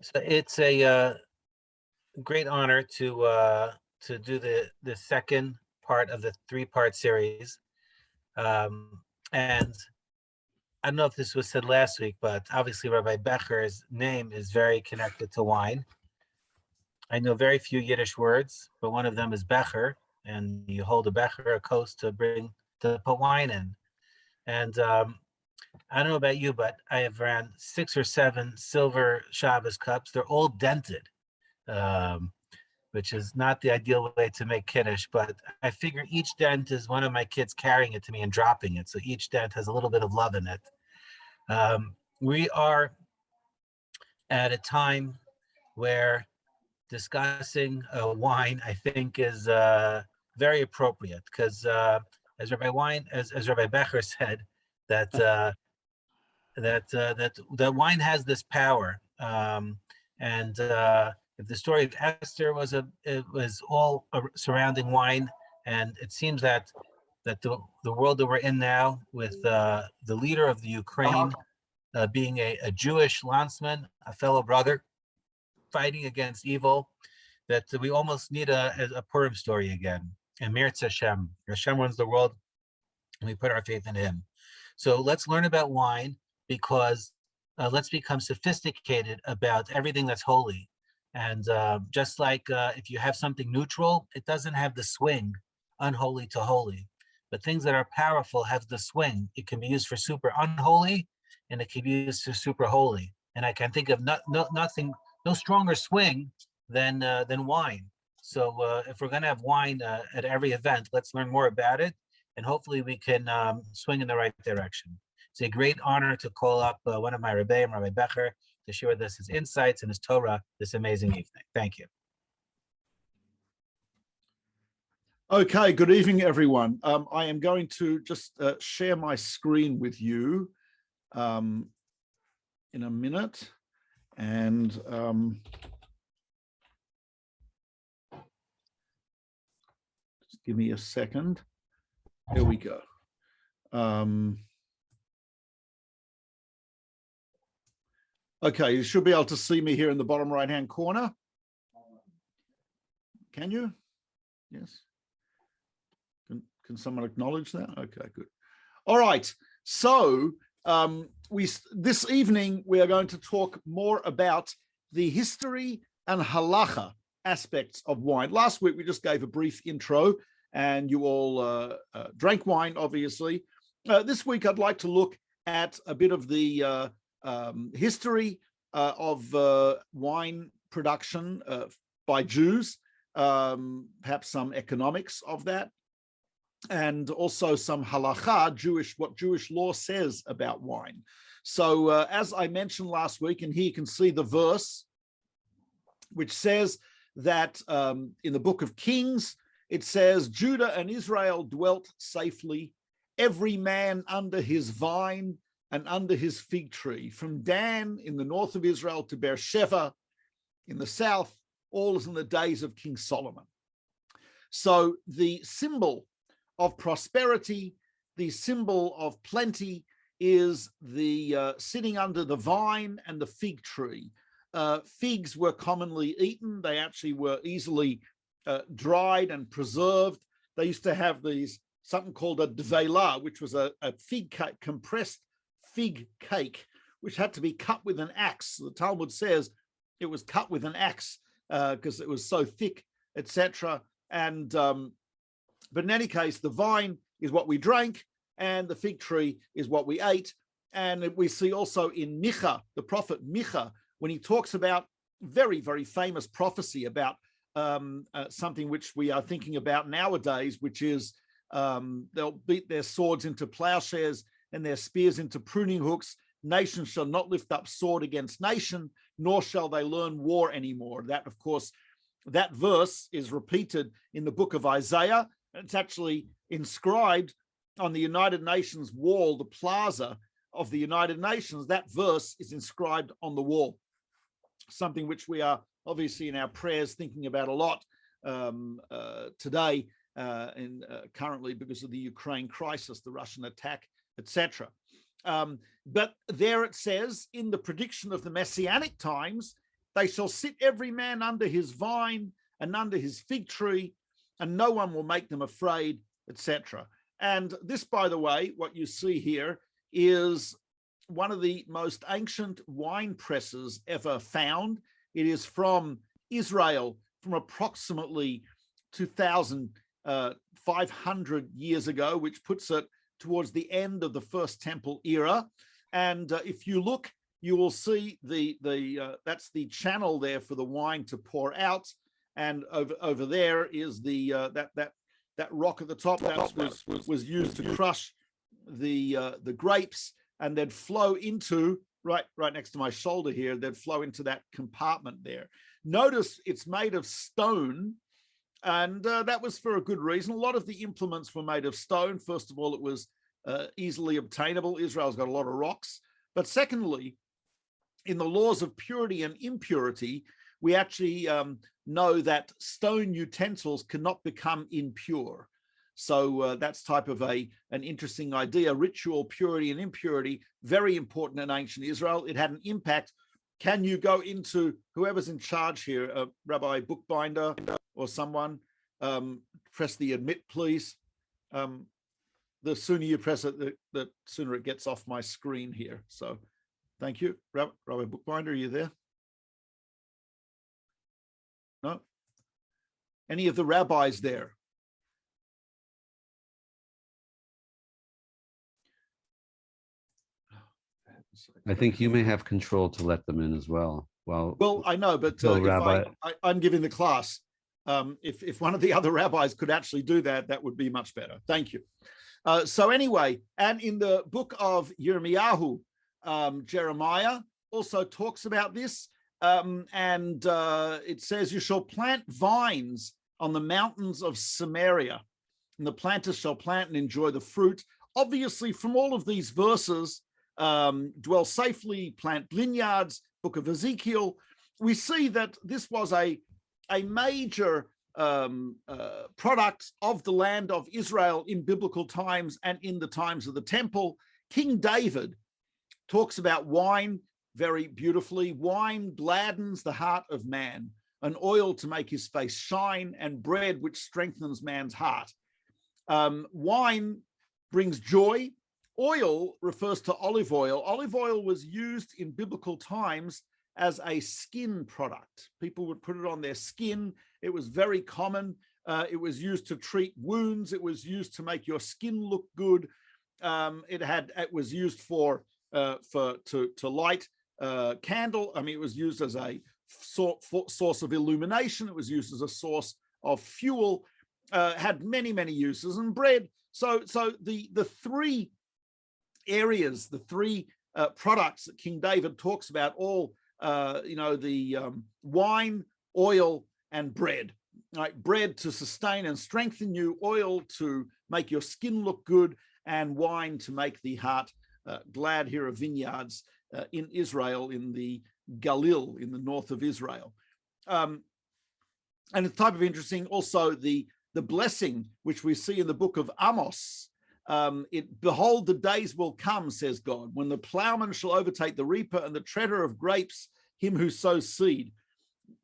So it's a great honor to do the second part of the three-part series. And I don't know if this was said last week, but obviously Rabbi Becher's name is very connected to wine. I know very few Yiddish words, but one of them is Becher, and you hold a Becher, a kos, to put wine in. And I don't know about you, but I have around 6 or 7 silver Shabbos cups. They're all dented, which is not the ideal way to make Kiddush, but I figure each dent is one of my kids carrying it to me and dropping it. So each dent has a little bit of love in it. We are at a time where discussing wine, I think, is very appropriate because, as Rabbi Becher said, that wine has this power, and if the story of Esther it was all surrounding wine, and it seems that the world that we're in now, with the leader of the Ukraine being a Jewish landsman, a fellow brother, fighting against evil, that we almost need a Purim story again. And Mirtz Hashem runs the world, and we put our faith in Him. So let's learn about wine, because let's become sophisticated about everything that's holy. And just like if you have something neutral, it doesn't have the swing, unholy to holy. But things that are powerful have the swing. It can be used for super unholy, and it can be used for super holy. And I can think of no stronger swing than wine. So if we're going to have wine at every event, let's learn more about it, and hopefully we can swing in the right direction. It's a great honor to call up one of my Rabbi, Rabbi Becher, to share with us his insights and his Torah this amazing evening. Thank you. Okay, good evening, everyone. I am going to just share my screen with you in a minute. And just give me a second. There we go. Okay, you should be able to see me here in the bottom right-hand corner. Can you? Yes. Can someone acknowledge that? Okay, good. All right. So this evening we are going to talk more about the history and halacha aspects of wine. Last week we just gave a brief intro, and you all drank wine, obviously. This week I'd like to look at a bit of the history of wine production by Jews, perhaps some economics of that, and also some halacha, what Jewish law says about wine. So as I mentioned last week, and here you can see the verse, which says that in the book of Kings, it says, Judah and Israel dwelt safely, every man under his vine and under his fig tree, from Dan in the north of Israel to Beersheba in the south, all is in the days of King Solomon. So the symbol of prosperity, the symbol of plenty, is the sitting under the vine and the fig tree. Figs were commonly eaten. They actually were easily dried and preserved. They used to have something called a dvela, which was a fig cake, compressed fig cake, which had to be cut with an axe. The Talmud says it was cut with an axe because it was so thick, etc. And but in any case, the vine is what we drank, and the fig tree is what we ate. And we see also in Micha, the prophet Micha, when he talks about very, very famous prophecy about something which we are thinking about nowadays, which is they'll beat their swords into plowshares and their spears into pruning hooks. Nation shall not lift up sword against nation, nor shall they learn war anymore. That, of course, that verse is repeated in the book of Isaiah. It's actually inscribed on the United Nations wall, the plaza of the United Nations. That verse is inscribed on the wall, something which we are obviously in our prayers thinking about a lot today, and currently because of the Ukraine crisis, the Russian attack, etc. But there it says, in the prediction of the Messianic times, They shall sit every man under his vine and under his fig tree, and no one will make them afraid, etc. And this, by the way, what you see here is one of the most ancient wine presses ever found. It is from Israel from approximately 2,500 years ago, which puts it towards the end of the First Temple era. And if you look, you will see that's the channel there for the wine to pour out. And over there is the that rock at the top that was used to crush the grapes, and they'd flow into right next to my shoulder here. They'd flow into that compartment there. Notice it's made of stone, and that was for a good reason. A lot of the implements were made of stone. First of all, it was easily obtainable. Israel's got a lot of rocks. But secondly, in the laws of purity and impurity, we actually know that stone utensils cannot become impure. So that's type of an interesting idea. Ritual purity and impurity, very important in ancient Israel. It had an impact. Can you go into whoever's in charge here, Rabbi Bookbinder or someone, press the admit, please. The sooner you press it, the sooner it gets off my screen here. So thank you. Rabbi Bookbinder, are you there? No? Any of the rabbis there? I think you may have control to let them in as well. Well, I know, but Rabbi, I'm giving the class. If one of the other rabbis could actually do that, that would be much better. Thank you. So anyway, and in the book of Yirmiyahu, Jeremiah also talks about this. And it says, you shall plant vines on the mountains of Samaria, and the planters shall plant and enjoy the fruit. Obviously, from all of these verses, dwell safely, plant vineyards, book of Ezekiel, we see that this was a major product of the land of Israel in biblical times and in the times of the temple. King David talks about wine very beautifully. Wine gladdens the heart of man, an oil to make his face shine, and bread which strengthens man's heart. Wine brings joy. Oil refers to olive oil. Olive oil was used in biblical times as a skin product. People would put it on their skin. It was very common. It was used to treat wounds. It was used to make your skin look good. It was used to light candle. I mean, it was used as a source of illumination. It was used as a source of fuel. Had many uses. And bread. So the three areas, the three products that King David talks about, all the wine, oil, and bread. Right? Bread to sustain and strengthen you, oil to make your skin look good, and wine to make the heart glad. Here are vineyards in Israel, in the Galil, in the north of Israel. And it's type of interesting also the blessing which we see in the book of Amos. Behold, the days will come, says God, when the plowman shall overtake the reaper and the treader of grapes, him who sows seed,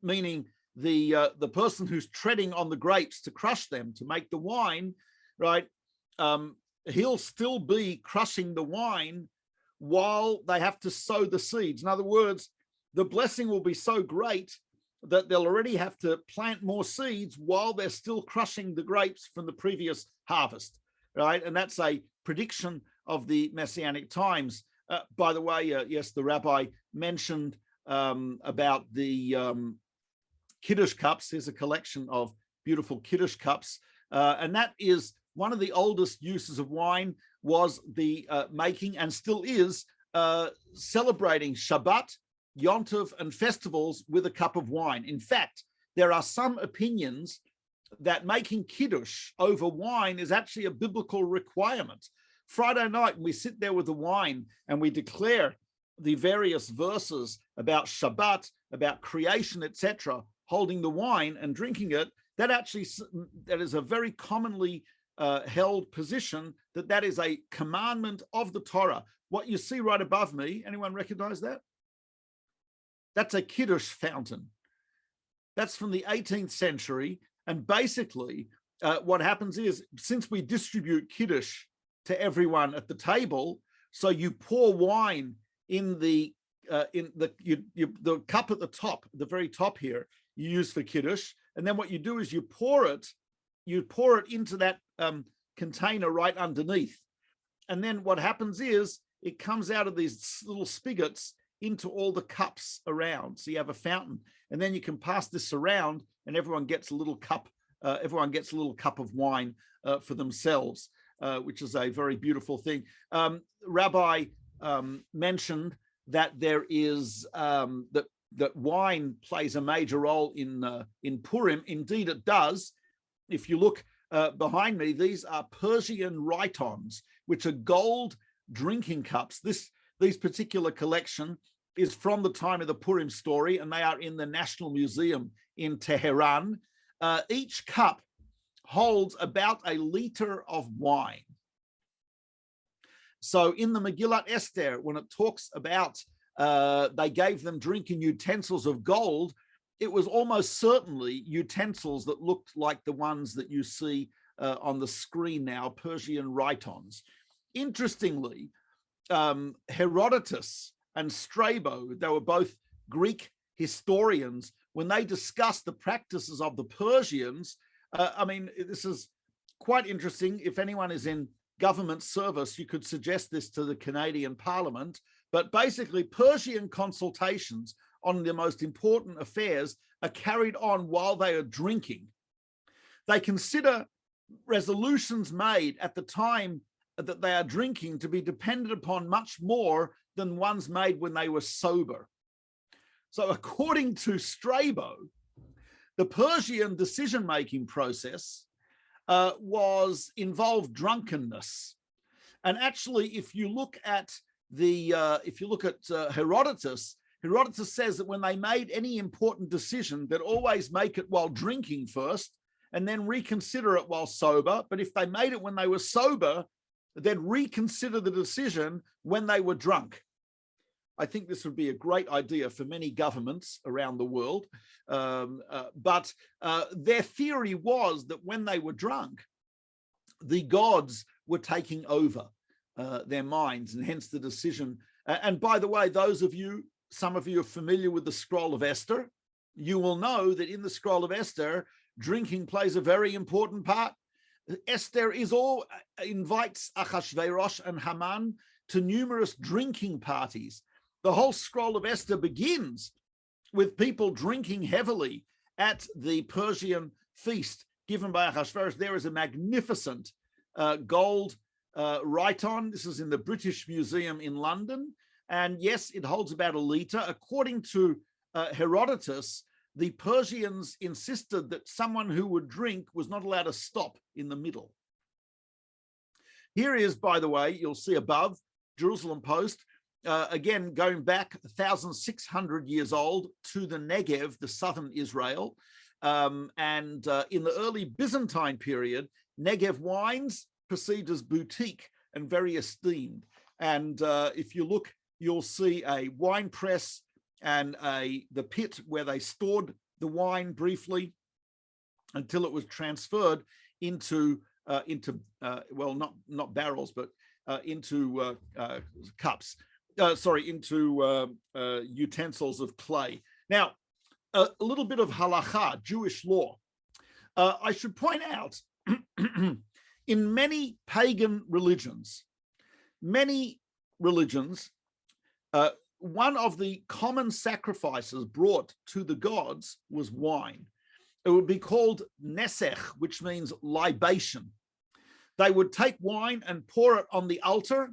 meaning the person who's treading on the grapes to crush them, to make the wine, right? He'll still be crushing the wine while they have to sow the seeds. In other words, the blessing will be so great that they'll already have to plant more seeds while they're still crushing the grapes from the previous harvest, right? And that's a prediction of the Messianic times. By the way, yes, the rabbi mentioned about the Kiddush cups. There's a collection of beautiful Kiddush cups. And that is one of the oldest uses of wine, was the making, and still is, celebrating Shabbat, Yom Tov, and festivals with a cup of wine. In fact, there are some opinions that making Kiddush over wine is actually a biblical requirement. Friday night, when we sit there with the wine and we declare the various verses about Shabbat, about creation, etc., holding the wine and drinking it, that is a very commonly held position, that is a commandment of the Torah. What you see right above me, anyone recognize that? That's a Kiddush fountain. That's from the 18th century. And basically, what happens is, since we distribute Kiddush to everyone at the table, so you pour wine in the cup at the top, the very top here, you use for Kiddush. And then what you do is you pour it into that container right underneath. And then what happens is it comes out of these little spigots into all the cups around. So you have a fountain, and then you can pass this around, and everyone gets a little cup. Everyone gets a little cup of wine for themselves, which is a very beautiful thing. Rabbi mentioned that there is that wine plays a major role in Purim. Indeed, it does. If you look behind me, these are Persian rhytons, which are gold drinking cups. These particular collection is from the time of the Purim story, and they are in the National Museum in Tehran. Each cup holds about a liter of wine. So in the Megillat Esther, when it talks about they gave them drinking utensils of gold, it was almost certainly utensils that looked like the ones that you see on the screen now, Persian rhytons. Interestingly, Herodotus and Strabo, they were both Greek historians, when they discussed the practices of the Persians. I mean, this is quite interesting. If anyone is in government service, you could suggest this to the Canadian Parliament. But basically, Persian consultations on the most important affairs are carried on while they are drinking. They consider resolutions made at the time that they are drinking to be dependent upon much more than ones made when they were sober. So according to Strabo, the Persian decision-making process involved drunkenness. And actually, if you look at Herodotus, Herodotus says that when they made any important decision, they'd always make it while drinking first and then reconsider it while sober. But if they made it when they were sober, they'd reconsider the decision when they were drunk. I think this would be a great idea for many governments around the world. But their theory was that when they were drunk, the gods were taking over their minds, and hence the decision. And by the way, some of you are familiar with the Scroll of Esther. You will know that in the Scroll of Esther, drinking plays a very important part. Esther invites Achashverosh and Haman to numerous drinking parties. The whole Scroll of Esther begins with people drinking heavily at the Persian feast given by Achashverosh. There is a magnificent gold rhyton. This is in the British Museum in London. And yes, it holds about a liter. According to Herodotus, the Persians insisted that someone who would drink was not allowed to stop in the middle. Here is, by the way, you'll see above, Jerusalem Post, again, going back 1,600 years old to the Negev, the southern Israel. And in the early Byzantine period, Negev wines perceived as boutique and very esteemed. And if you look, you'll see a wine press and the pit where they stored the wine briefly until it was transferred into well, not barrels, but into cups. Into utensils of clay. Now, a little bit of halakha, Jewish law. I should point out, in many pagan religions, one of the common sacrifices brought to the gods was wine. It would be called nesech, which means libation. They would take wine and pour it on the altar,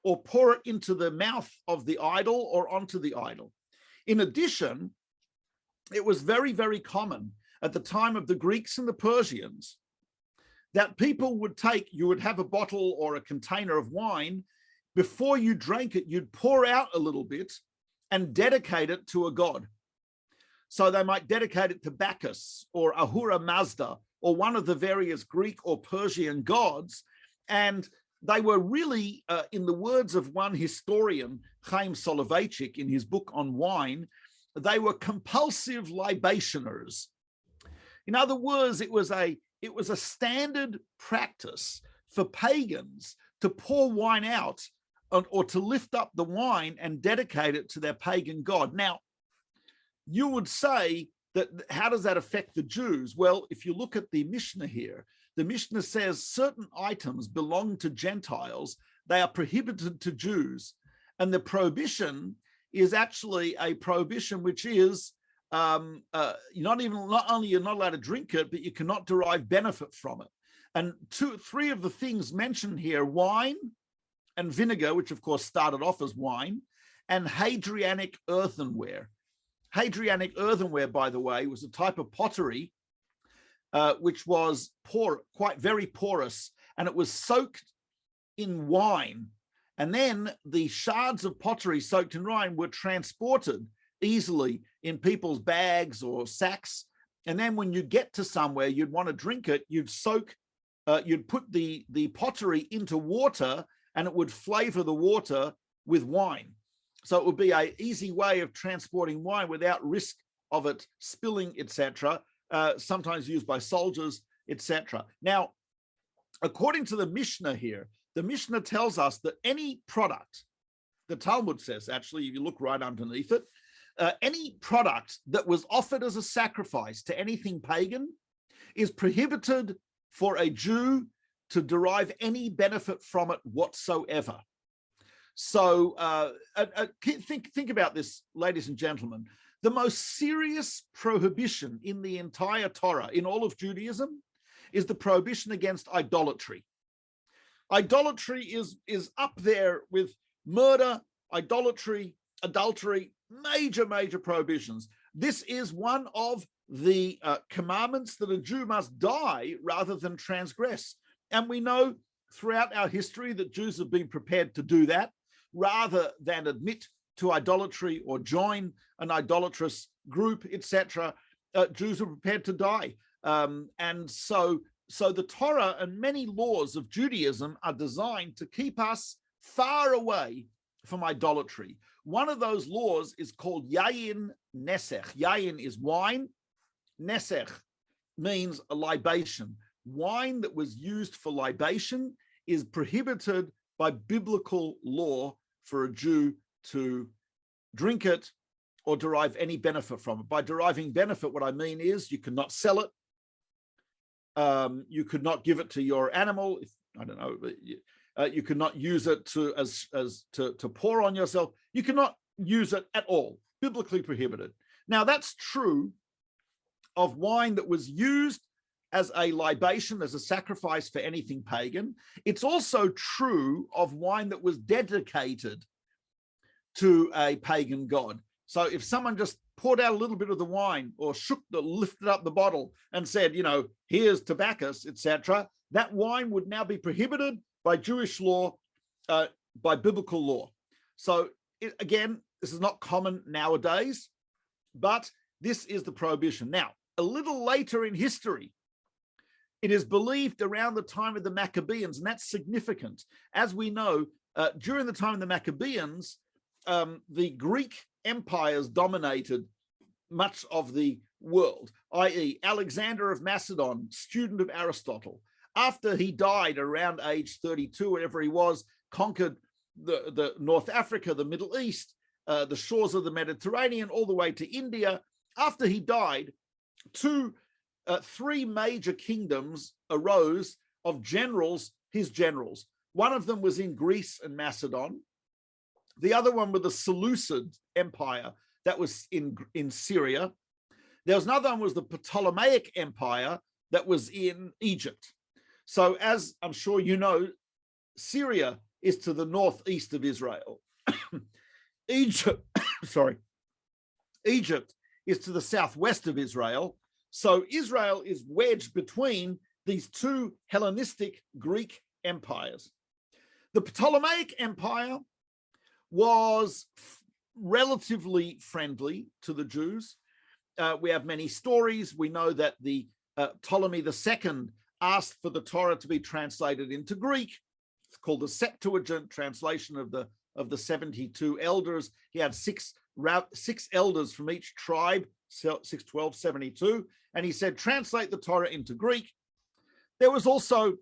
or pour it into the mouth of the idol or onto the idol. In addition, it was very, very common at the time of the Greeks and the Persians that people would you would have a bottle or a container of wine. Before you drank it, you'd pour out a little bit and dedicate it to a god. So they might dedicate it to Bacchus or Ahura Mazda or one of the various Greek or Persian gods. And they were really, in the words of one historian, Chaim Soloveitchik, in his book on wine, they were compulsive libationers. In other words, it was a standard practice for pagans to pour wine out or to lift up the wine and dedicate it to their pagan god. Now, you would say that how does that affect the Jews? Well, if you look at the Mishnah here, the Mishnah says certain items belong to Gentiles. They are prohibited to Jews. And the prohibition is actually a prohibition which is not only you're not allowed to drink it, but you cannot derive benefit from it. And three of the things mentioned here, wine and vinegar, which of course started off as wine, and Hadrianic earthenware. Hadrianic earthenware, by the way, was a type of pottery which was very porous, and it was soaked in wine. And then the shards of pottery soaked in wine were transported easily in people's bags or sacks. And then when you get to somewhere you'd want to drink it, you'd put the pottery into water, and it would flavor the water with wine. So it would be an easy way of transporting wine without risk of it spilling, etc., sometimes used by soldiers, etc. Now, according to the Mishnah here, the Mishnah tells us that any product, the Talmud says, actually, if you look right underneath it, any product that was offered as a sacrifice to anything pagan is prohibited for a Jew to derive any benefit from it whatsoever. So think about this, ladies and gentlemen. The most serious prohibition in the entire Torah, in all of Judaism, is the prohibition against idolatry. Idolatry is up there with murder, idolatry, adultery, major prohibitions. This is one of the commandments that a Jew must die rather than transgress. And we know throughout our history that Jews have been prepared to do that rather than admit to idolatry or join an idolatrous group, etc. Jews are prepared to die. And so the Torah and many laws of Judaism are designed to keep us far away from idolatry. One of those laws is called Yayin Nesech. Yayin is wine. Nesech means a libation. Wine that was used for libation is prohibited by biblical law for a Jew to drink it or derive any benefit from it. By deriving benefit, what I mean is you cannot sell it. You could not give it to your animal. I don't know. You could not use it to pour on yourself. You cannot use it at all. Biblically prohibited. Now that's true of wine that was used as a libation, as a sacrifice for anything pagan. It's also true of wine that was dedicated to a pagan god. So if someone just poured out a little bit of the wine or lifted up the bottle and said, here's Tobacchus, etc., that wine would now be prohibited by Jewish law, by biblical law. So again, this is not common nowadays, but this is the prohibition. Now, a little later in history, it is believed around the time of the Maccabees, and that's significant. As we know, during the time of the Maccabees, the Greek empires dominated much of the world, i.e. Alexander of Macedon, student of Aristotle, after he died around age 32, wherever he was, conquered the North Africa, the Middle East, the shores of the Mediterranean, all the way to India. After he died, three major kingdoms arose of generals, his generals. One of them was in Greece and Macedon. The other one was the Seleucid Empire that was in Syria. There was another one was the Ptolemaic Empire that was in Egypt. So as I'm sure you know, Syria is to the northeast of Israel. Egypt is to the southwest of Israel. So Israel is wedged between these two Hellenistic Greek empires. The Ptolemaic Empire was relatively friendly to the Jews. We have many stories. We know that the Ptolemy II asked for the Torah to be translated into Greek. It's called the Septuagint, translation of the 72 elders. He had 6 6 elders from each tribe, 612, 72, and he said, translate the Torah into Greek. There was also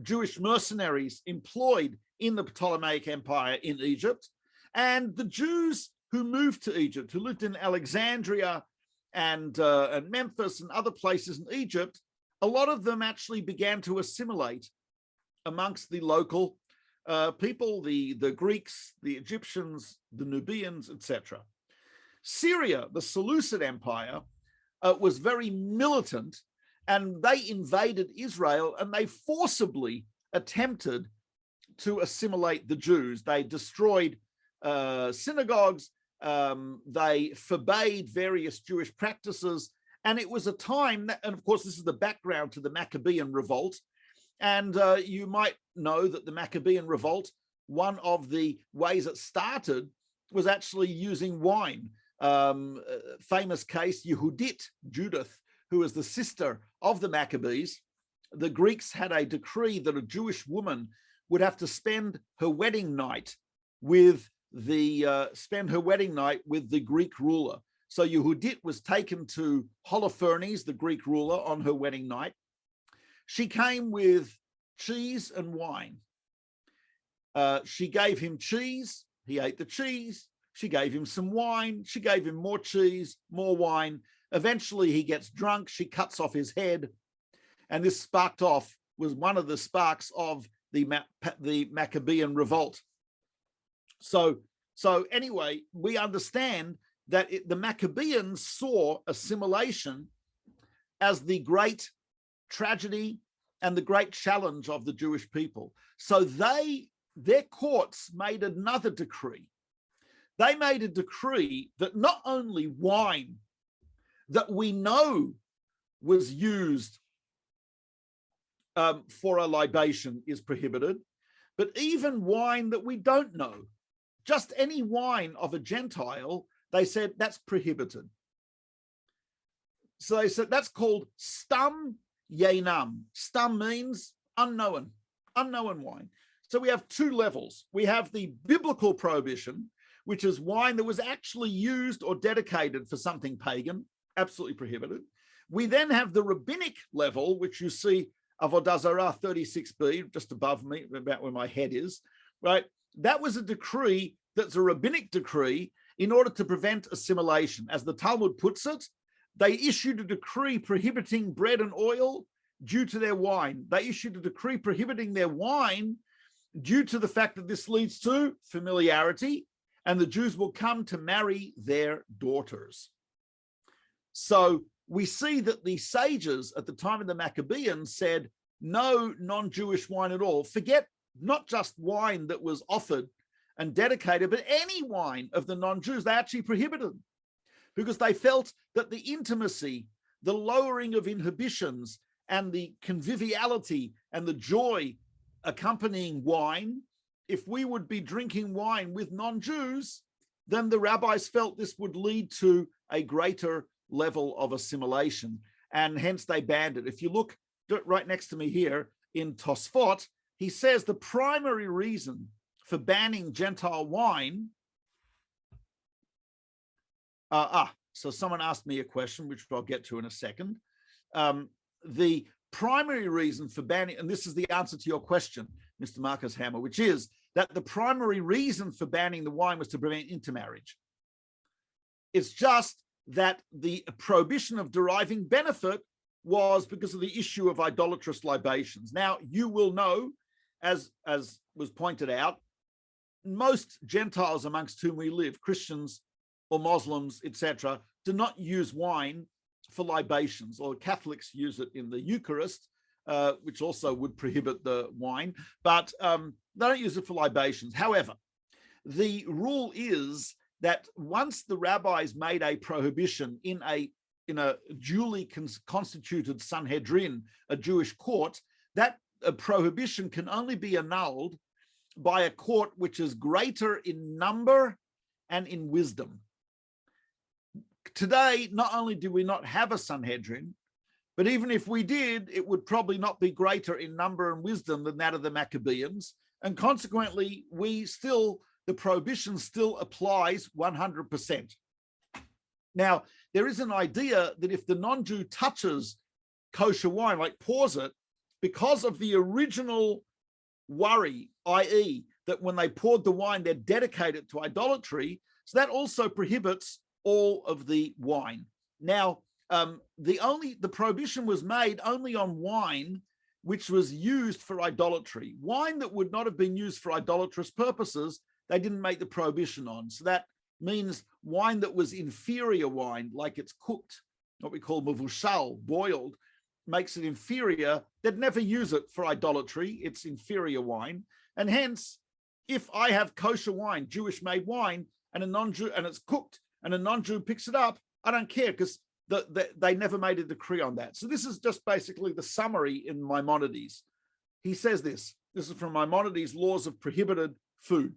Jewish mercenaries employed in the Ptolemaic Empire in Egypt, and the Jews who moved to Egypt, who lived in Alexandria and Memphis and other places in Egypt, a lot of them actually began to assimilate amongst the local people, the Greeks, the Egyptians, the Nubians, etc. Syria, the Seleucid Empire, was very militant, and they invaded Israel and they forcibly attempted to assimilate the Jews. They destroyed synagogues, they forbade various Jewish practices, and it was a time that, and of course this is the background to the Maccabean revolt, and you might know that the Maccabean revolt, one of the ways it started was actually using wine. Famous case, Yehudit, Judith, who was the sister of the Maccabees. The Greeks had a decree that a Jewish woman would have to spend her wedding night with the Greek ruler. So Yehudit was taken to Holofernes, the Greek ruler, on her wedding night. She came with cheese and wine. She gave him cheese. He ate the cheese. She gave him some wine. She gave him more cheese, more wine. Eventually, he gets drunk. She cuts off his head. And this was one of the sparks of the Maccabean revolt. So anyway, we understand that the Maccabeans saw assimilation as the great tragedy and the great challenge of the Jewish people. So their courts made another decree. They made a decree that not only wine that we know was used for a libation is prohibited, but even wine that we don't know, just any wine of a Gentile, they said that's prohibited. So they said that's called stam yenam. Stam means unknown wine. So we have 2 levels. We have the biblical prohibition, which is wine that was actually used or dedicated for something pagan, absolutely prohibited. We then have the rabbinic level, which you see Avodah Zarah 36b, just above me, about where my head is, right? That was a decree that's a rabbinic decree in order to prevent assimilation. As the Talmud puts it, they issued a decree prohibiting bread and oil due to their wine. They issued a decree prohibiting their wine due to the fact that this leads to familiarity, and the Jews will come to marry their daughters. So we see that the sages at the time of the Maccabeans said, no non-Jewish wine at all. Forget not just wine that was offered and dedicated, but any wine of the non-Jews, they actually prohibited, because they felt that the intimacy, the lowering of inhibitions, and the conviviality and the joy accompanying wine, if we would be drinking wine with non-Jews, then the rabbis felt this would lead to a greater level of assimilation, and hence they banned it. If you look right next to me here in Tosfot, he says the primary reason for banning Gentile wine, so someone asked me a question, which I'll get to in a second. The primary reason for banning, and this is the answer to your question, Mr. Marcus Hammer, which is that the primary reason for banning the wine was to prevent intermarriage. It's just that the prohibition of deriving benefit was because of the issue of idolatrous libations. Now, you will know, as was pointed out, most Gentiles amongst whom we live, Christians or Muslims, etc., do not use wine for libations, or Catholics use it in the Eucharist, which also would prohibit the wine, but they don't use it for libations. However, the rule is that once the rabbis made a prohibition in a duly constituted Sanhedrin, a Jewish court, that prohibition can only be annulled by a court which is greater in number and in wisdom. Today, not only do we not have a Sanhedrin, but even if we did, it would probably not be greater in number and wisdom than that of the Maccabeans. And consequently, we still the prohibition still applies 100%. Now, there is an idea that if the non-Jew touches kosher wine, like pours it, because of the original worry, i.e., that when they poured the wine, they're dedicated to idolatry, so that also prohibits all of the wine. Now, the prohibition was made only on wine which was used for idolatry. Wine that would not have been used for idolatrous purposes, they didn't make the prohibition on. So that means wine that was inferior wine, like it's cooked, what we call mavushal, boiled, makes it inferior. They'd never use it for idolatry. It's inferior wine. And hence, if I have kosher wine, Jewish-made wine, and a non-Jew, and it's cooked, and a non-Jew picks it up, I don't care, because they never made a decree on that. So this is just basically the summary in Maimonides. He says this is from Maimonides' Laws of Prohibited Food.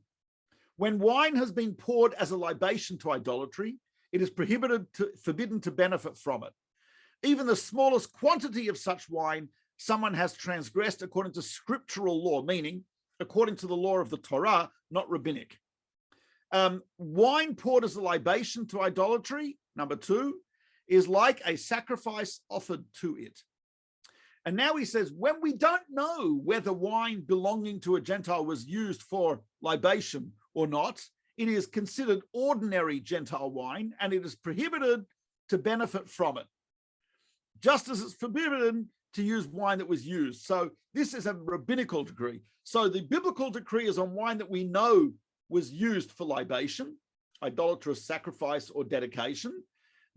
When wine has been poured as a libation to idolatry, it is forbidden to benefit from it. Even the smallest quantity of such wine, someone has transgressed according to scriptural law, meaning according to the law of the Torah, not rabbinic. Wine poured as a libation to idolatry, number 2, is like a sacrifice offered to it. And now he says, when we don't know whether wine belonging to a Gentile was used for libation or not, it is considered ordinary Gentile wine, and it is prohibited to benefit from it, just as it's forbidden to use wine that was used. So this is a rabbinical decree. So the biblical decree is on wine that we know was used for libation, idolatrous sacrifice or dedication.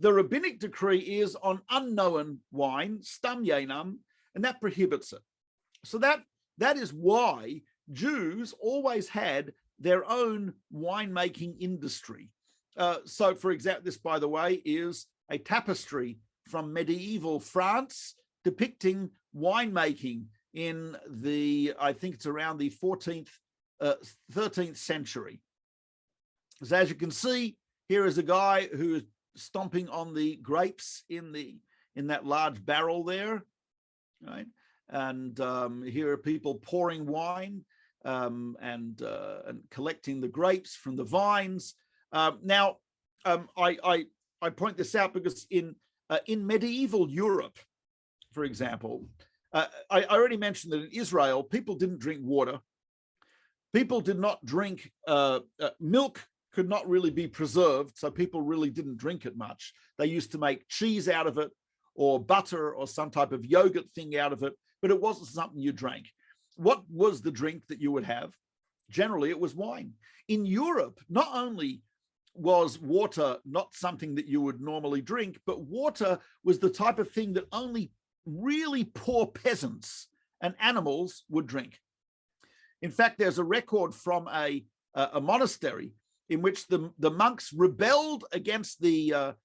The rabbinic decree is on unknown wine, stam yenam, and that prohibits it. So that is why Jews always had their own winemaking industry. So for example, this, by the way, is a tapestry from medieval France depicting winemaking in I think it's around the 13th century. So as you can see, here is a guy who is stomping on the grapes in that large barrel there, right? And here are people pouring wine and collecting the grapes from the vines. Now, I point this out because in medieval Europe, for example, I already mentioned that in Israel, people didn't drink water. People did not drink milk. Could not really be preserved, so people really didn't drink it much. They used to make cheese out of it, or butter, or some type of yogurt thing out of it, but it wasn't something you drank. What was the drink that you would have? Generally, it was wine. In Europe, not only was water not something that you would normally drink, but water was the type of thing that only really poor peasants and animals would drink. In fact, there's a record from a monastery in which the monks rebelled against the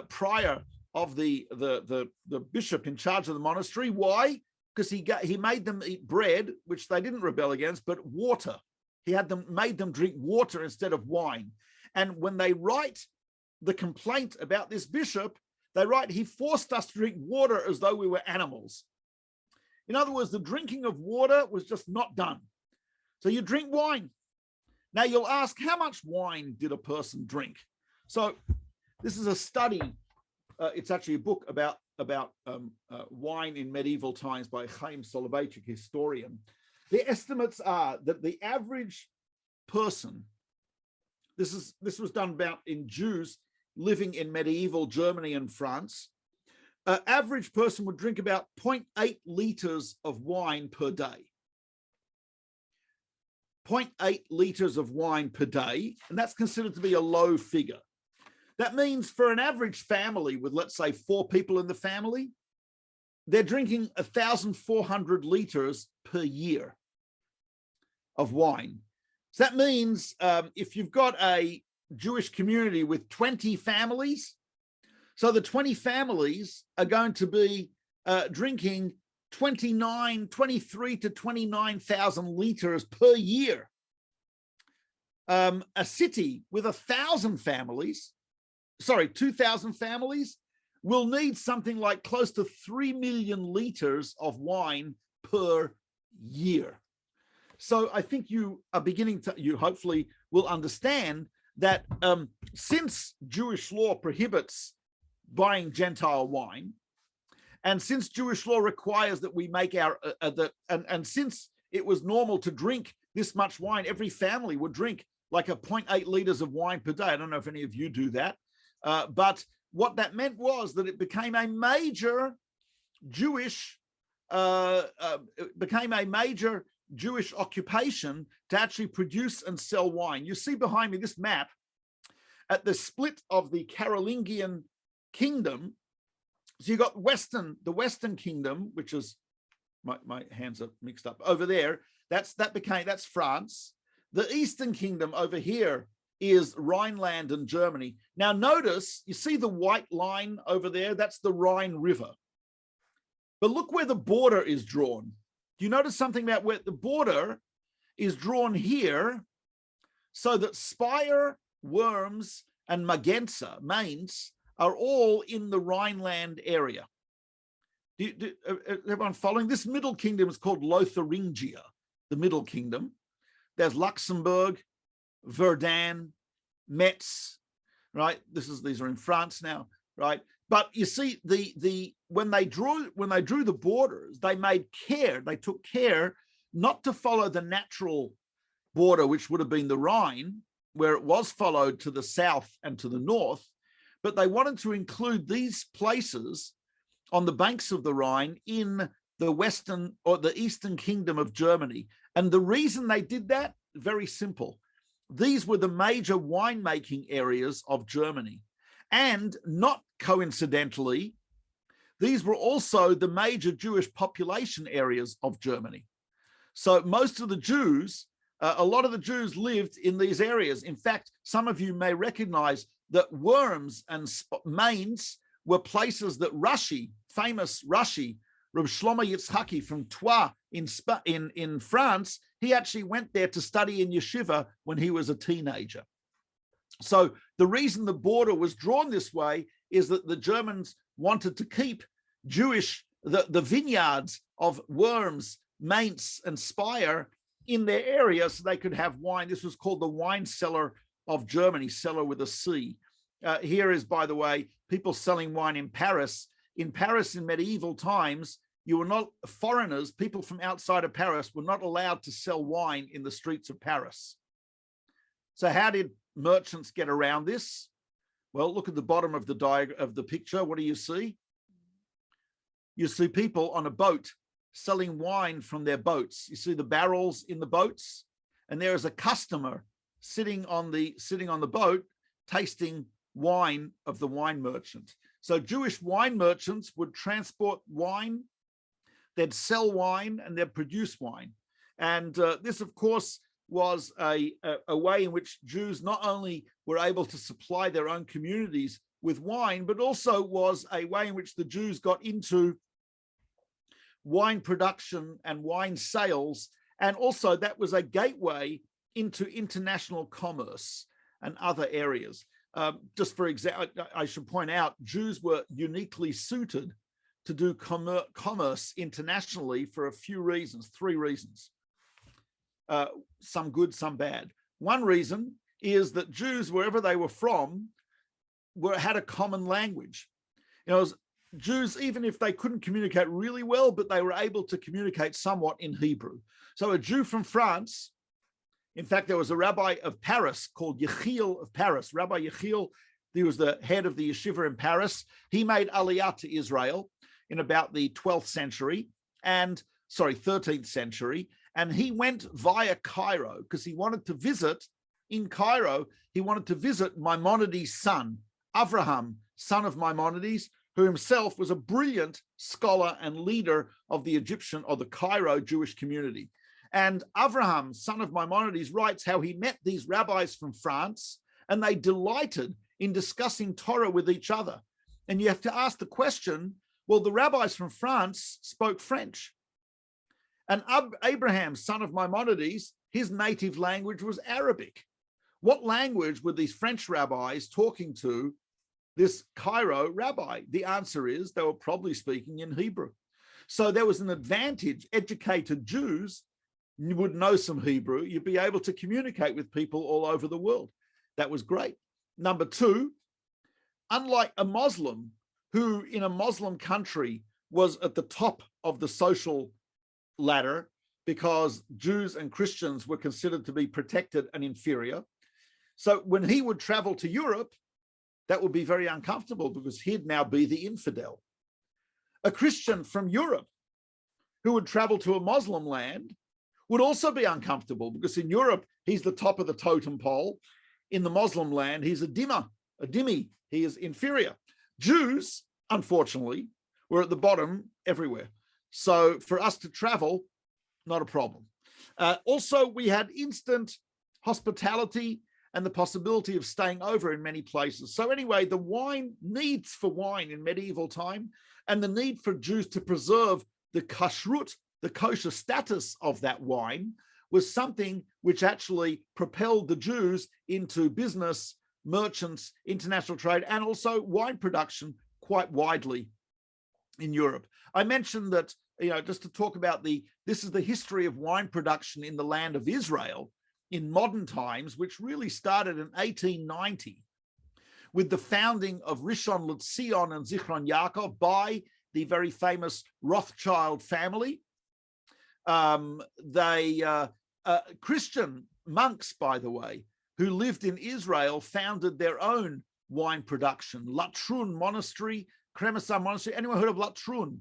prior of the bishop in charge of the monastery. Why? Because he made them eat bread, which they didn't rebel against, but water. He made them drink water instead of wine. And when they write the complaint about this bishop, they write, he forced us to drink water as though we were animals. In other words, the drinking of water was just not done. So you drink wine. Now you'll ask, how much wine did a person drink? So this is a study. It's actually a book about wine in medieval times by Chaim Soloveitchik, historian. The estimates are that the average person, this was done about in Jews living in medieval Germany and France, average person would drink about 0.8 liters of wine per day. 0.8 liters of wine per day, and that's considered to be a low figure. That means for an average family with, let's say, 4 people in the family, they're drinking 1,400 liters per year of wine. So that means if you've got a Jewish community with 20 families, so the 20 families are going to be drinking 23 to 29,000 liters per year. A city with 2,000 families will need something like close to 3 million liters of wine per year. So I think you are beginning to, you hopefully will understand that since Jewish law prohibits buying Gentile wine, and since Jewish law requires that we make our, and since it was normal to drink this much wine, every family would drink like a 0.8 liters of wine per day. I don't know if any of you do that, but what that meant was that it became a major Jewish occupation to actually produce and sell wine. You see behind me this map at the split of the Carolingian kingdom. So you got the Western kingdom, which is, my hands are mixed up over there. That's France. The Eastern kingdom over here is Rhineland and Germany. Now notice, you see the white line over there? That's the Rhine River. But look where the border is drawn. Do you notice something about where the border is drawn here so that Speyer, Worms, and Mainz are all in the Rhineland area? Everyone following? This middle kingdom is called Lotharingia, the middle kingdom. There's Luxembourg, Verdun, Metz, right? These are in France now, right? But you see, when they drew the borders, they took care not to follow the natural border, which would have been the Rhine, where it was followed to the south and to the north, but they wanted to include these places on the banks of the Rhine in the Western or the Eastern Kingdom of Germany. And the reason they did that, very simple. These were the major winemaking areas of Germany. And not coincidentally, these were also the major Jewish population areas of Germany. So most of the Jews, a lot of the Jews lived in these areas. In fact, some of you may recognize that Worms and Mainz were places that famous Rashi, Rabbi Shlomo Yitzhaki from Troyes in France, he actually went there to study in yeshiva when he was a teenager. So the reason the border was drawn this way is that the Germans wanted to keep the vineyards of Worms, Mainz, and Speyer in their area so they could have wine. This was called the wine cellar of Germany, cellar with a C. Here is, by the way, people selling wine in Paris. In Paris in medieval times, foreigners, people from outside of Paris, were not allowed to sell wine in the streets of Paris. So how did merchants get around this? Well, look at the bottom of the picture. What do you see? You see people on a boat selling wine from their boats. You see the barrels in the boats, and there is a customer sitting on the boat tasting wine of the wine merchant. So Jewish wine merchants would transport wine, they'd sell wine, and they'd produce wine. And this, of course, was a way in which Jews not only were able to supply their own communities with wine, but also was a way in which the Jews got into wine production and wine sales. And also that was a gateway into international commerce and other areas. Just for example, I should point out, Jews were uniquely suited to do commerce internationally for a few reasons, 3 reasons. Some good, some bad. One reason is that Jews, wherever they were from, had a common language. Jews, even if they couldn't communicate really well, but they were able to communicate somewhat in Hebrew. So a Jew from France, in fact, there was a rabbi of Paris called Yechiel of Paris. Rabbi Yechiel, he was the head of the yeshiva in Paris. He made Aliyah to Israel in about the 13th century. And he went via Cairo because he wanted to visit in Cairo. He wanted to visit Maimonides' son, Avraham, son of Maimonides, who himself was a brilliant scholar and leader of the Egyptian or the Cairo Jewish community. And Avraham, son of Maimonides, writes how he met these rabbis from France and they delighted in discussing Torah with each other. And you have to ask the question, well, the rabbis from France spoke French. And Abraham, son of Maimonides, his native language was Arabic. What language were these French rabbis talking to this Cairo rabbi? The answer is they were probably speaking in Hebrew. So there was an advantage. Educated Jews you would know some Hebrew, you'd be able to communicate with people all over the world. That was great. Number two, unlike a Muslim who in a Muslim country was at the top of the social ladder because Jews and Christians were considered to be protected and inferior. So when he would travel to Europe, that would be very uncomfortable because he'd now be the infidel. A Christian from Europe who would travel to a Muslim land would also be uncomfortable because in Europe, he's the top of the totem pole. In the Muslim land, he's a dhimmi, he is inferior. Jews, unfortunately, were at the bottom everywhere. So for us to travel, not a problem. Also, we had instant hospitality and the possibility of staying over in many places. So anyway, the needs for wine in medieval time and the need for Jews to preserve the kashrut, the kosher status of that wine, was something which actually propelled the Jews into business, merchants, international trade, and also wine production quite widely in Europe. I mentioned that, just to talk about this is the history of wine production in the land of Israel in modern times, which really started in 1890 with the founding of Rishon LeZion and Zichron Yaakov by the very famous Rothschild family. Christian monks, by the way, who lived in Israel, founded their own wine production. Latrun Monastery, Kremasa Monastery. Anyone heard of Latrun?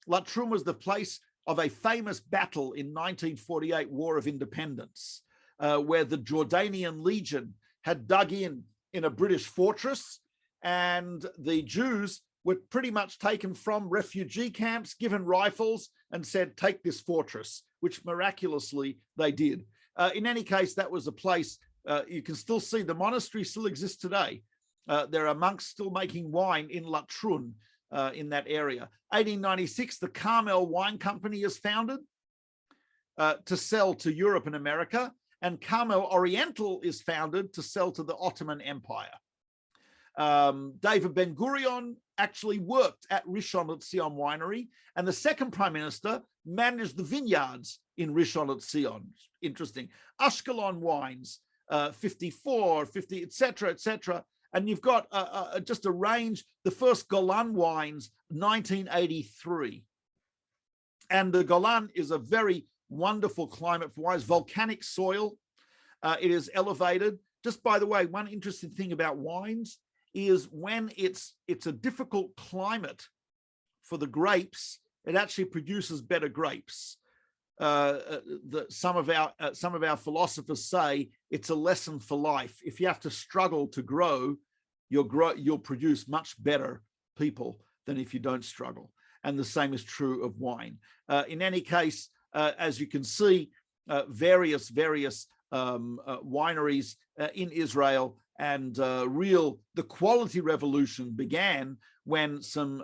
Latrun was the place of a famous battle in 1948 War of Independence, where the Jordanian Legion had dug in a British fortress, and the Jews were pretty much taken from refugee camps, given rifles, and said, take this fortress, which miraculously they did. In any case, that was a place, you can still see the monastery still exists today. There are monks still making wine in Latrun in that area. 1896, the Carmel Wine Company is founded to sell to Europe and America, and Carmel Oriental is founded to sell to the Ottoman Empire. David Ben-Gurion actually worked at Rishon LeZion winery, and the second prime minister managed the vineyards in Rishon LeZion. Interesting. Ashkelon wines, 54, 50, etc., etc. And you've got just a range. The first Golan wines, 1983. And the Golan is a very wonderful climate for wines, volcanic soil. It is elevated. Just by the way, one interesting thing about wines is when it's a difficult climate for the grapes, it actually produces better grapes. Some of our philosophers say it's a lesson for life. If you have to struggle to grow, you'll produce much better people than if you don't struggle. And the same is true of wine. In any case, as you can see, various wineries in Israel, and the quality revolution began when some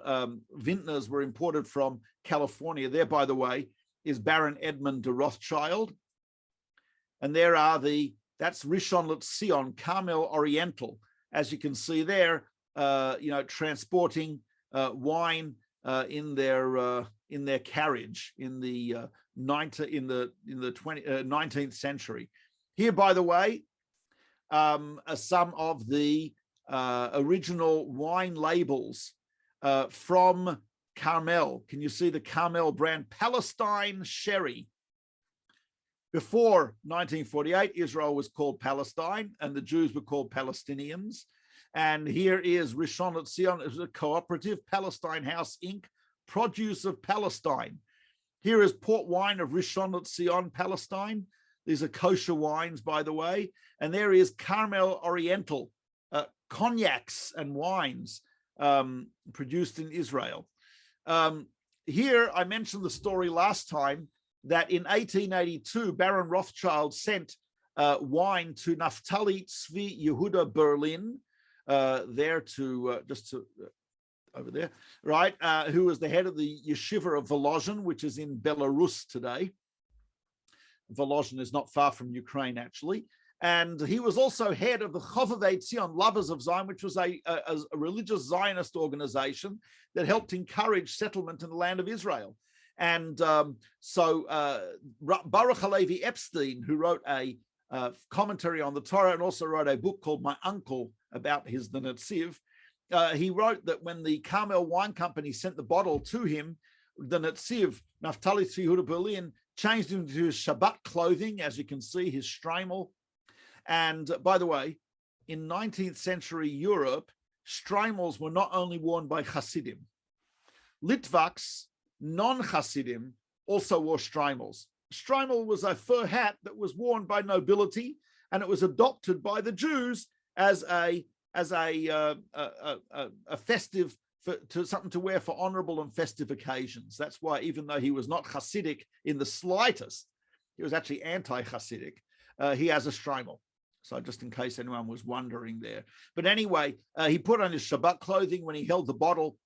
vintners were imported from California. There, by the way, is Baron Edmund de Rothschild. And there are that's Rishon LeZion, Carmel Oriental. As you can see there, transporting wine in their carriage in the 19th century. Here, by the way, are some of the original wine labels from Carmel. Can you see the Carmel brand? Palestine Sherry. Before 1948, Israel was called Palestine and the Jews were called Palestinians. And here is Rishon LeZion, it was a cooperative, Palestine House Inc., produce of Palestine. Here is port wine of Rishon LeZion, Palestine. These are kosher wines, by the way. And there is Carmel Oriental, cognacs and wines produced in Israel. Here, I mentioned the story last time that in 1882, Baron Rothschild sent wine to Naftali Tzvi Yehuda Berlin, over there, right, who was the head of the yeshiva of Volozhin, which is in Belarus today. Volozhin is not far from Ukraine, actually. And he was also head of the Chovevei Tzion, Lovers of Zion, which was a religious Zionist organization that helped encourage settlement in the land of Israel. And so Baruch Halevi Epstein, who wrote a commentary on the Torah and also wrote a book called My Uncle about the Netziv, he wrote that when the Carmel Wine Company sent the bottle to him, the Netziv, Naftali Tzvi Yehuda Berlin, changed him to his Shabbat clothing, as you can see, his shtreimel. And by the way, in 19th century Europe, shtreimels were not only worn by Hasidim. Litvaks, non-Hasidim, also wore shtreimels. Shtreimel was a fur hat that was worn by nobility, and it was adopted by the Jews as a festive, something to wear for honorable and festive occasions. That's why, even though he was not Hasidic in the slightest, he was actually anti-Hasidic, he has a shtreimel. So just in case anyone was wondering there. But anyway, he put on his Shabbat clothing. When he held the bottle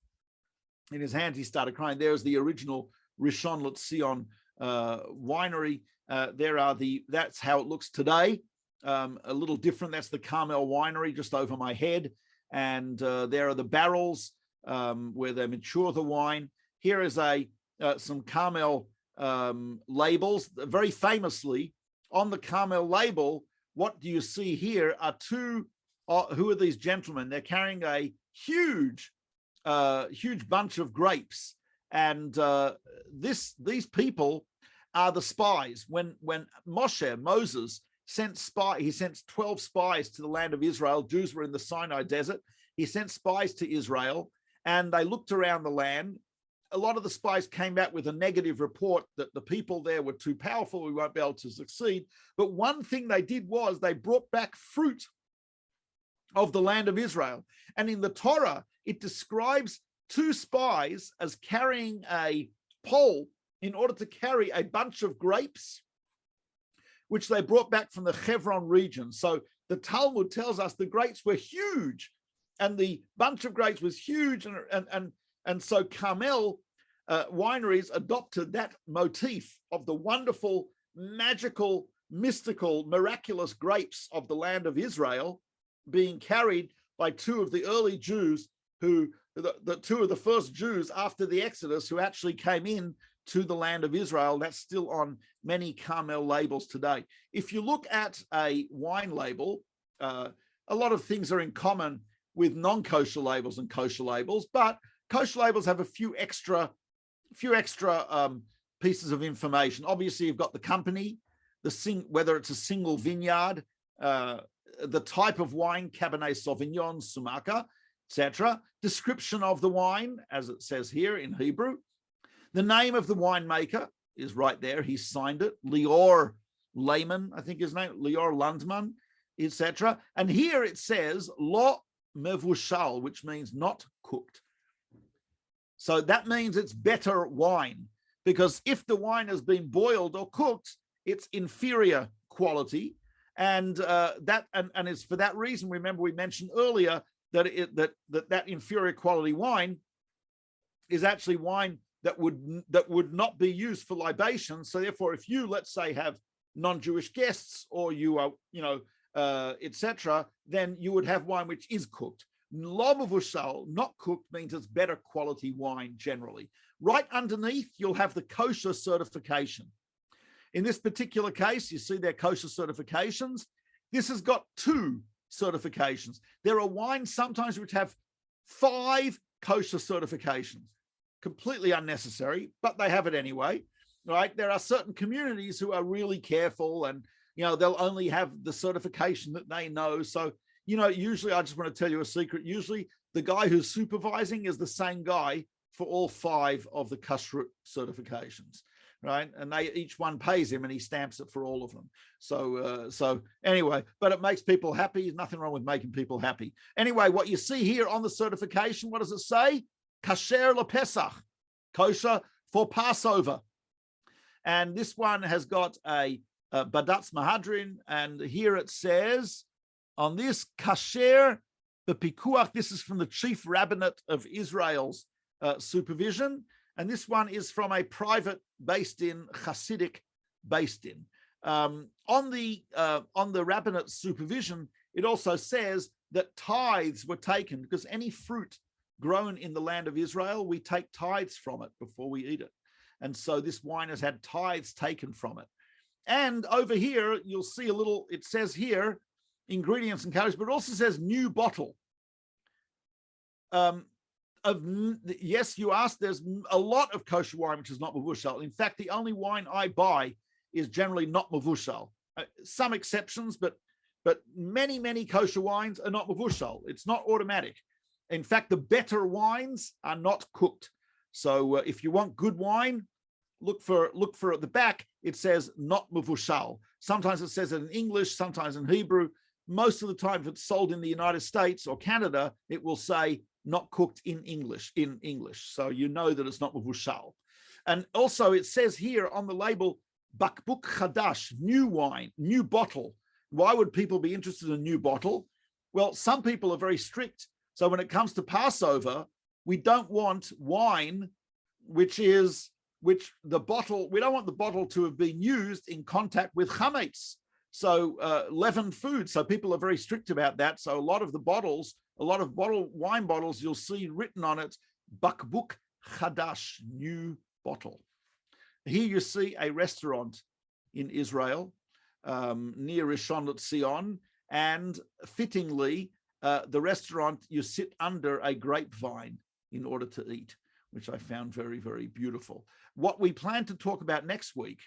in his hand, he started crying. There's the original Rishon LeZion winery. That's how it looks today. A little different. That's the Carmel winery just over my head. And there are the barrels where they mature the wine. Here is some Carmel labels. Very famously, on the Carmel label, what do you see here are two, who are these gentlemen? They're carrying a huge bunch of grapes. And these people are the spies. When Moses sent he sent 12 spies to the land of Israel. Jews were in the Sinai desert. He sent spies to Israel, and they looked around the land. A lot of the spies came back with a negative report that the people there were too powerful, we won't be able to succeed. But one thing they did was they brought back fruit of the land of Israel. And in the Torah, it describes two spies as carrying a pole in order to carry a bunch of grapes, which they brought back from the Hebron region. So the Talmud tells us the grapes were huge, and the bunch of grapes was huge, and so Carmel wineries adopted that motif of the wonderful, magical, mystical, miraculous grapes of the land of Israel being carried by two of the early Jews, the two of the first Jews after the Exodus who actually came in to the land of Israel. That's still on many Carmel labels today. If you look at a wine label, a lot of things are in common with non-kosher labels and kosher labels, but kosher labels have a few extra pieces of information. Obviously, you've got the company, whether it's a single vineyard, the type of wine, Cabernet Sauvignon, Sumaca, etc. Description of the wine, as it says here in Hebrew. The name of the winemaker is right there. He signed it. Lior Lehman, I think his name, Lior Landman, etc. And here it says lo mevushal, which means not cooked. So that means it's better wine, because if the wine has been boiled or cooked, it's inferior quality. And it's for that reason, remember we mentioned earlier that inferior quality wine is actually wine that would not be used for libation. So therefore, if you, let's say, have non-Jewish guests, or you are, etc., then you would have wine which is cooked. Lo mevushal, not cooked, means it's better quality wine generally. Right underneath, you'll have the kosher certification. In this particular case, you see their kosher certifications. This has got 2 certifications. There are wines sometimes which have 5 kosher certifications. Completely unnecessary, but they have it anyway, right? There are certain communities who are really careful, and they'll only have the certification that they know. So usually, I just want to tell you a secret. Usually, the guy who's supervising is the same guy for all 5 of the kashrut certifications, right? And each one pays him, and he stamps it for all of them. So anyway, but it makes people happy. There's nothing wrong with making people happy. Anyway, what you see here on the certification, what does it say? Kasher lePesach, kosher for Passover. And this one has got a Badatz Mahadrin, and here it says, on this kasher b'pikuach, this is from the chief rabbinate of Israel's supervision, and this one is from a private based in Hasidic based in. On the rabbinate's supervision, it also says that tithes were taken, because any fruit grown in the land of Israel, we take tithes from it before we eat it. And so this wine has had tithes taken from it. And over here, you'll see a little, it says here, ingredients and calories, but it also says new bottle. Yes, you asked, there's a lot of kosher wine which is not mavushal. In fact, the only wine I buy is generally not mavushal. Some exceptions, but many kosher wines are not mavushal. It's not automatic. In fact, the better wines are not cooked. So if you want good wine, look for at the back. It says not mavushal. Sometimes it says it in English, sometimes in Hebrew. Most of the time, if it's sold in the United States or Canada, it will say not cooked in English. So you know that it's not mavushal. And also it says here on the label, bakbuk chadash, new wine, new bottle. Why would people be interested in a new bottle? Well, some people are very strict. So when it comes to Passover, we don't want wine, which the bottle, we don't want the bottle to have been used in contact with chametz. So leavened food. So people are very strict about that. So a lot of wine bottles, you'll see written on it, bakbuk chadash, new bottle. Here you see a restaurant in Israel near Rishon LeZion, and fittingly, the restaurant, you sit under a grapevine in order to eat, which I found very, very beautiful. What we plan to talk about next week,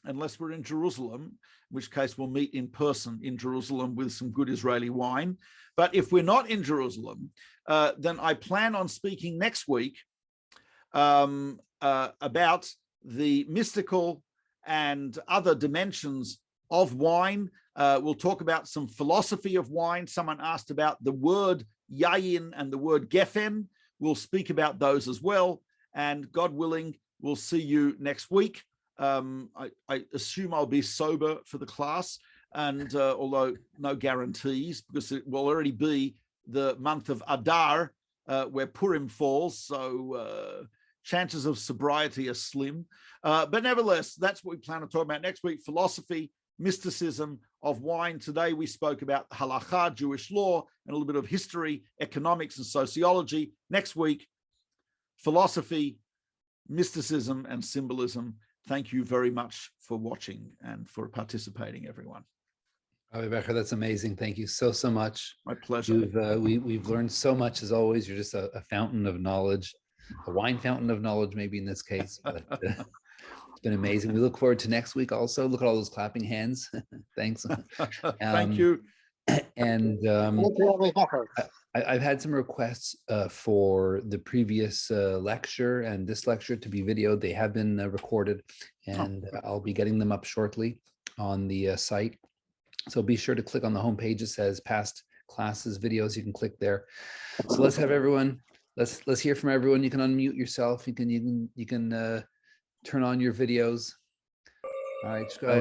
unless we're in Jerusalem, in which case we'll meet in person in Jerusalem with some good Israeli wine. But if we're not in Jerusalem, then I plan on speaking next week about the mystical and other dimensions of wine. We'll talk about some philosophy of wine. Someone asked about the word yayin and the word gefen. We'll speak about those as well. And God willing, we'll see you next week. I assume I'll be sober for the class, and although no guarantees, because it will already be the month of Adar, where Purim falls, so chances of sobriety are slim. But nevertheless, that's what we plan to talk about next week: philosophy, mysticism of wine. Today we spoke about halakha, Jewish law, and a little bit of history, economics, and sociology. Next week, philosophy, mysticism, and symbolism. Thank you very much for watching and for participating, everyone. Rabbi Becher, that's amazing. Thank you so much. My pleasure. We've learned so much as always. You're just a fountain of knowledge, a wine fountain of knowledge, maybe in this case. But it's been amazing. We look forward to next week also. Look at all those clapping hands. Thanks. Thank you. And I've had some requests for the previous lecture and this lecture to be videoed. They have been recorded, and I'll be getting them up shortly on the site. So be sure to click on the homepage. It says past classes videos. You can click there. So let's have everyone. Let's hear from everyone. You can unmute yourself. You can turn on your videos. All right, just go ahead.